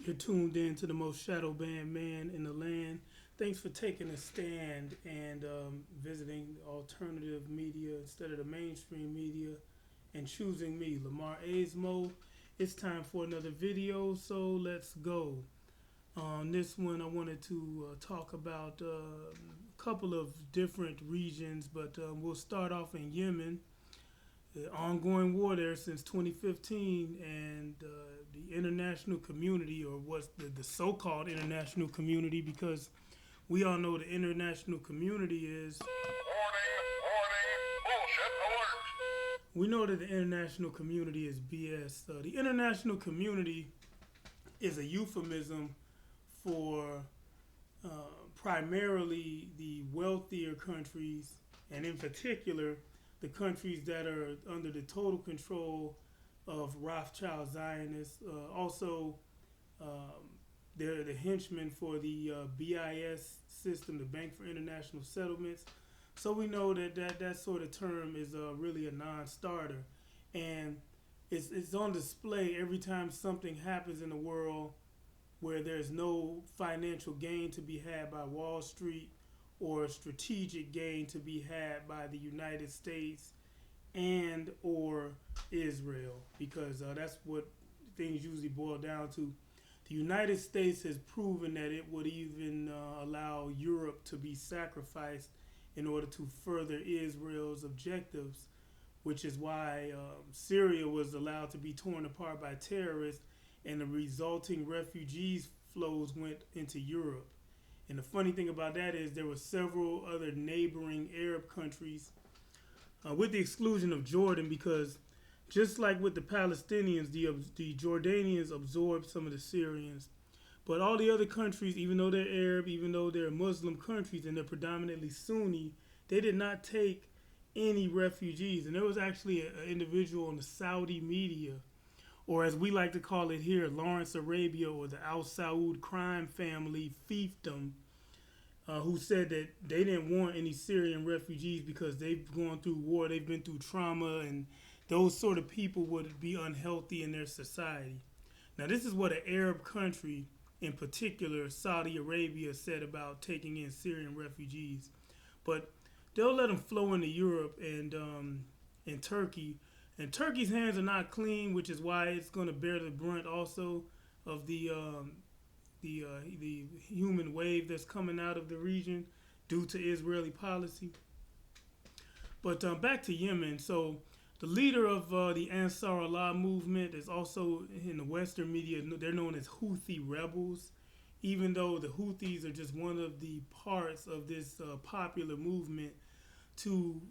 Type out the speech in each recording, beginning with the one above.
You're tuned in to the most shadow banned man in the land. Thanks for taking a stand and visiting alternative media instead of the mainstream media and choosing me, Lamar Aizmo. It's time for another video, so let's go. On this one, I wanted to talk about a couple of different regions, but we'll start off in Yemen. The ongoing war there since 2015, and the international community, or what's the so-called international community, because we all know the international community is. Bullshit alert. We know that the international community is BS. The international community is a euphemism for uh, primarily the wealthier countries, and in particular, the countries that are under the total control of Rothschild Zionists. Also, um, they're the henchmen for the BIS system, the Bank for International Settlements. So we know that sort of term is really a non-starter, and it's on display every time something happens in the world where there's no financial gain to be had by Wall Street or strategic gain to be had by the United States and or Israel, because that's what things usually boil down to. The United States has proven that it would even allow Europe to be sacrificed in order to further Israel's objectives, which is why Syria was allowed to be torn apart by terrorists, and the resulting refugees flows went into Europe. And the funny thing about that is there were several other neighboring Arab countries, with the exclusion of Jordan, because just like with the Palestinians, the Jordanians absorbed some of the Syrians. But all the other countries, even though they're Arab, even though they're Muslim countries and they're predominantly Sunni, they did not take any refugees. And there was actually an individual in the Saudi media, or as we like to call it here, Lawrence Arabia, or the Al Saud crime family fiefdom, who said that they didn't want any Syrian refugees because they've gone through war, they've been through trauma, and those sort of people would be unhealthy in their society. Now, this is what an Arab country, in particular Saudi Arabia, said about taking in Syrian refugees. But they'll let them flow into Europe and Turkey. And Turkey's hands are not clean, which is why it's going to bear the brunt also of the human wave that's coming out of the region due to Israeli policy. But back to Yemen. So the leader of the Ansar Allah movement is also in the Western media. They're known as Houthi rebels, even though the Houthis are just one of the parts of this popular movement to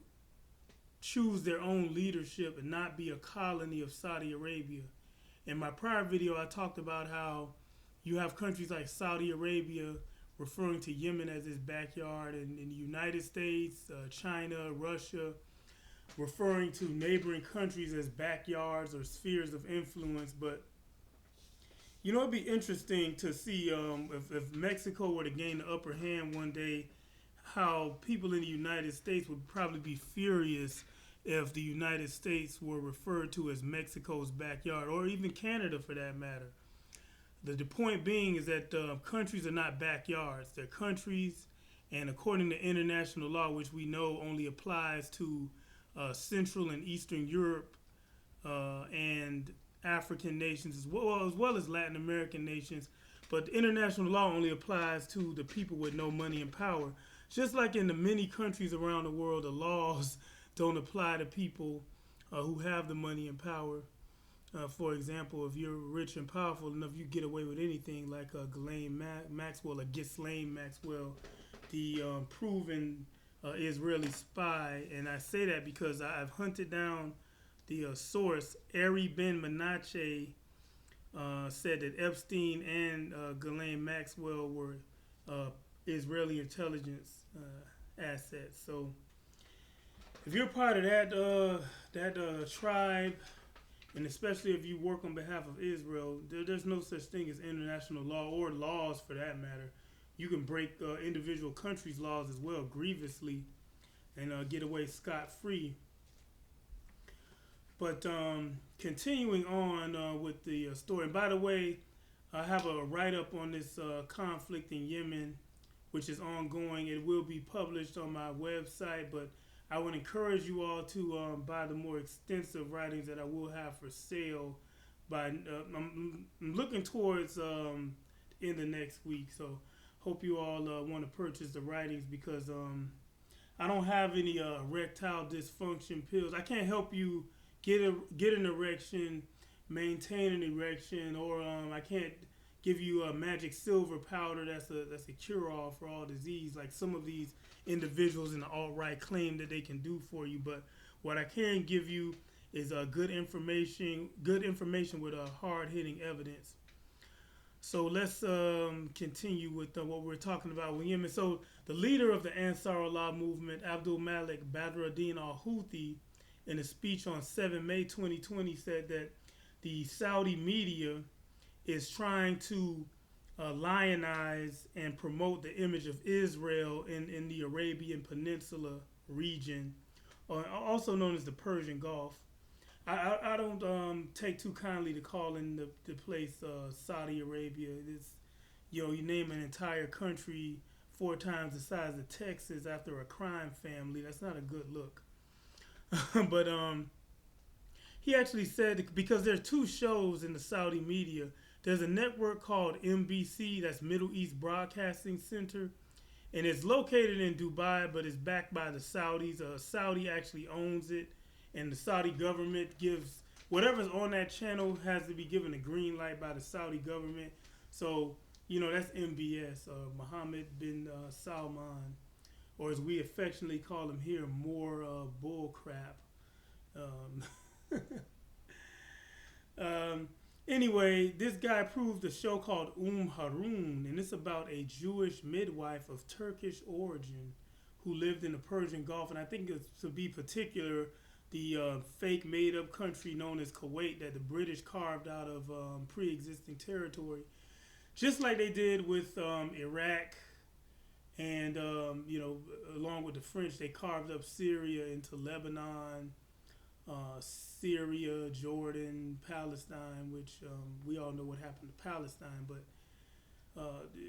choose their own leadership and not be a colony of Saudi Arabia. In my prior video, I talked about how you have countries like Saudi Arabia referring to Yemen as its backyard, and in the United States, China, Russia, referring to neighboring countries as backyards or spheres of influence. But you know, it'd be interesting to see if Mexico were to gain the upper hand one day, how people in the United States would probably be furious if the United States were referred to as Mexico's backyard, or even Canada for that matter. The point being is that countries are not backyards, they're countries, and according to international law, which we know only applies to Central and Eastern Europe and African nations, as well as Latin American nations. But international law only applies to the people with no money and power. Just like in the many countries around the world, the laws don't apply to people who have the money and power. For example, if you're rich and powerful enough, you get away with anything, like Ghislaine Maxwell, or Ghislaine Maxwell, the proven Israeli spy. And I say that because I've hunted down the source. Ari Ben Menashe said that Epstein and Ghislaine Maxwell were Israeli intelligence assets. So if you're part of that tribe, and especially if you work on behalf of Israel, there's no such thing as international law, or laws for that matter. You can break individual countries' laws as well, grievously, and get away scot-free. But continuing on with the story. And by the way, I have a write-up on this conflict in Yemen, which is ongoing. It will be published on my website, but I would encourage you all to buy the more extensive writings that I will have for sale. I'm looking towards in the next week, so hope you all want to purchase the writings because I don't have any erectile dysfunction pills. I can't help you get an erection, maintain an erection, or I can't give you a magic silver powder that's a cure all for all disease like some of these individuals in the alt-right claim that they can do for you. But what I can give you is good information with hard hitting evidence. So let's continue with what we're talking about with Yemen. So the leader of the Ansar Allah movement, Abdul Malik Badruddin al-Houthi, in a speech on 7 May 2020 said that the Saudi media is trying to lionize and promote the image of Israel in the Arabian Peninsula region, also known as the Persian Gulf. I don't take too kindly to calling the place Saudi Arabia. It's, you name an entire country 4 times the size of Texas after a crime family. That's not a good look. But he actually said, because there are 2 shows in the Saudi media. There's a network called MBC, that's Middle East Broadcasting Center, and it's located in Dubai, but it's backed by the Saudis. Saudi actually owns it, and the Saudi government gives whatever's on that channel has to be given a green light by the Saudi government. So, that's MBS, Mohammed bin Salman, or as we affectionately call him here, more bull crap. Anyway, this guy proved a show called Harun, and it's about a Jewish midwife of Turkish origin who lived in the Persian Gulf, and I think it's, to be particular, the fake made-up country known as Kuwait that the British carved out of pre-existing territory, just like they did with Iraq, and along with the French, they carved up Syria into Lebanon, Syria, Jordan, Palestine, which we all know what happened to Palestine. But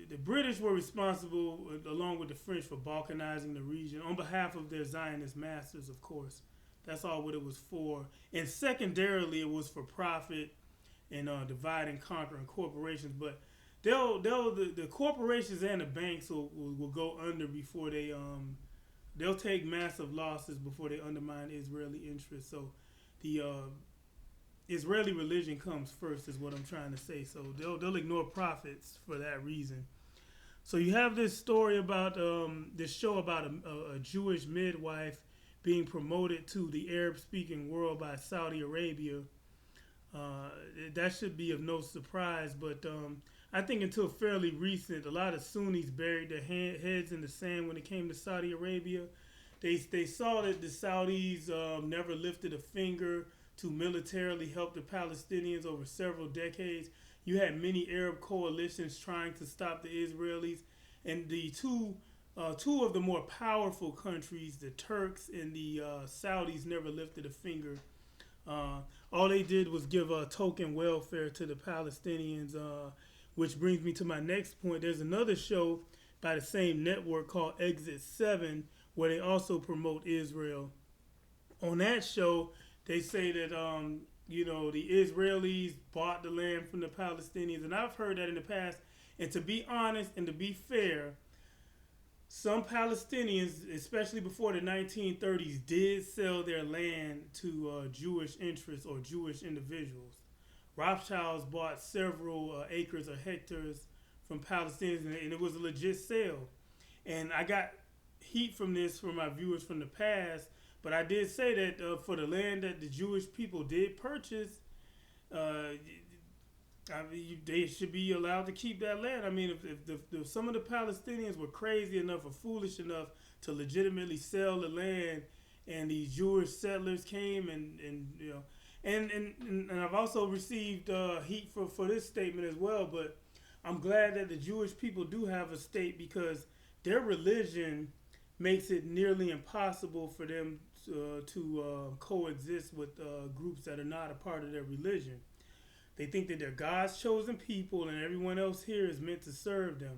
the British were responsible, along with the French, for balkanizing the region on behalf of their Zionist masters, of course. That's all what it was for. And secondarily, it was for profit and divide and conquer and corporations. But the corporations and the banks will go under before they'll take massive losses before they undermine Israeli interests. So the Israeli religion comes first is what I'm trying to say. So they'll ignore profits for that reason. So you have this story about this show about a Jewish midwife being promoted to the Arab-speaking world by Saudi Arabia. That should be of no surprise, but I think until fairly recent, a lot of Sunnis buried their heads in the sand when it came to Saudi Arabia. They saw that the Saudis never lifted a finger to militarily help the Palestinians over several decades. You had many Arab coalitions trying to stop the Israelis, and the two of the more powerful countries, the Turks and the Saudis, never lifted a finger. All they did was give token welfare to the Palestinians, which brings me to my next point. There's another show by the same network called Exit 7, where they also promote Israel. On that show, they say that the Israelis bought the land from the Palestinians, and I've heard that in the past. And to be honest and to be fair, some Palestinians, especially before the 1930s, did sell their land to Jewish interests or Jewish individuals. Rothschilds bought several acres or hectares from Palestinians, and it was a legit sale. And I got heat from this from my viewers from the past, but I did say that for the land that the Jewish people did purchase, they should be allowed to keep that land. I mean, if some of the Palestinians were crazy enough or foolish enough to legitimately sell the land, and these Jewish settlers came and I've also received heat for this statement as well, but I'm glad that the Jewish people do have a state, because their religion makes it nearly impossible for them to coexist with groups that are not a part of their religion. They think that they're God's chosen people and everyone else here is meant to serve them.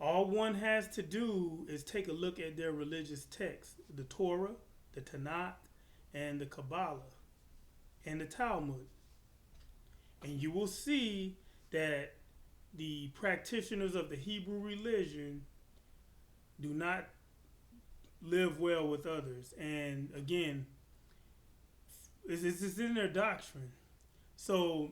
All one has to do is take a look at their religious texts, the Torah, the Tanakh, and the Kabbalah, and the Talmud. And you will see that the practitioners of the Hebrew religion do not live well with others. And again, it's in their doctrine. So,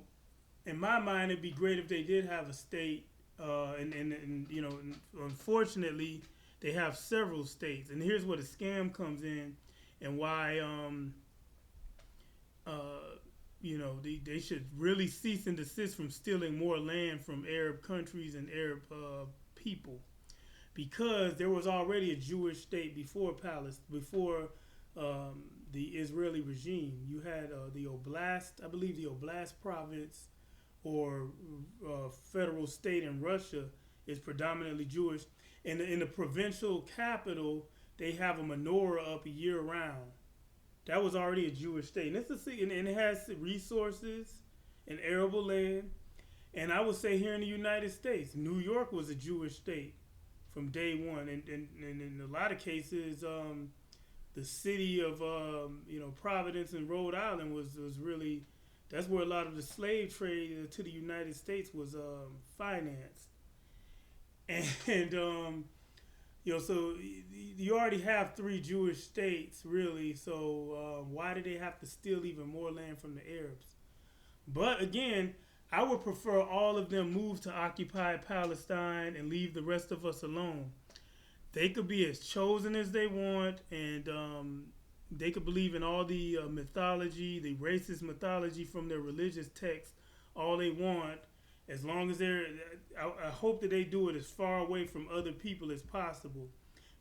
in my mind, it'd be great if they did have a state. And you know, unfortunately, they have several states. And here's where the scam comes in, and why you know, they should really cease and desist from stealing more land from Arab countries and Arab people, because there was already a Jewish state before before the Israeli regime. You had the Oblast, I believe the Oblast province or federal state in Russia is predominantly Jewish. And in the provincial capital, they have a menorah up year round. That was already a Jewish state. And it has resources and arable land. And I would say here in the United States, New York was a Jewish state from day one. And in a lot of cases, the city of you know, Providence and Rhode Island was really, that's where a lot of the slave trade to the United States was financed. And you know, so you already have 3 Jewish states, really. So why do they have to steal even more land from the Arabs? But again, I would prefer all of them move to occupied Palestine and leave the rest of us alone. They could be as chosen as they want, and they could believe in all the mythology, the racist mythology from their religious texts, all they want. As long as I hope that they do it as far away from other people as possible.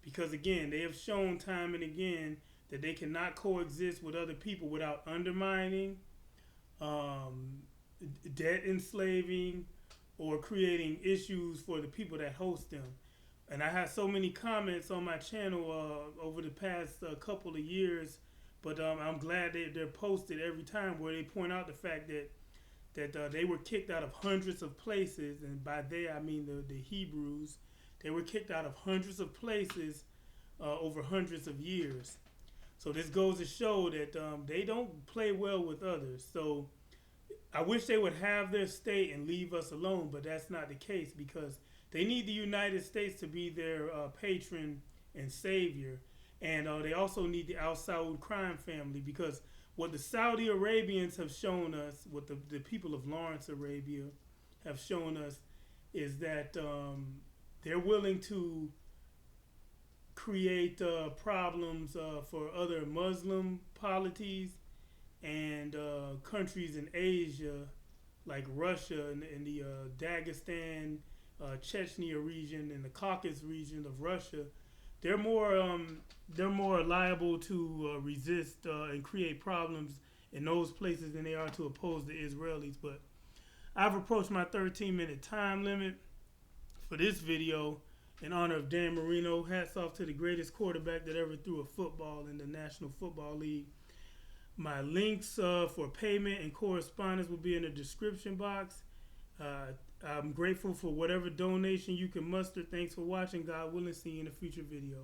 Because again, they have shown time and again that they cannot coexist with other people without undermining, debt enslaving, or creating issues for the people that host them. And I had so many comments on my channel over the past couple of years, but I'm glad they're posted every time, where they point out the fact that they were kicked out of hundreds of places, and by they I mean the Hebrews. They were kicked out of hundreds of places over hundreds of years. So this goes to show that they don't play well with others. So I wish they would have their state and leave us alone, but that's not the case, because they need the United States to be their patron and savior. And they also need the Al Saud crime family, because what the Saudi Arabians have shown us, what the people of Lawrence, Arabia have shown us, is that they're willing to create problems for other Muslim polities and countries in Asia, like Russia and the Dagestan, Chechnya region and the Caucasus region of Russia. They're more liable to resist and create problems in those places than they are to oppose the Israelis. But I've approached my 13-minute time limit for this video in honor of Dan Marino. Hats off to the greatest quarterback that ever threw a football in the National Football League. My links for payment and correspondence will be in the description box. I'm grateful for whatever donation you can muster. Thanks for watching. God willing, see you in a future video.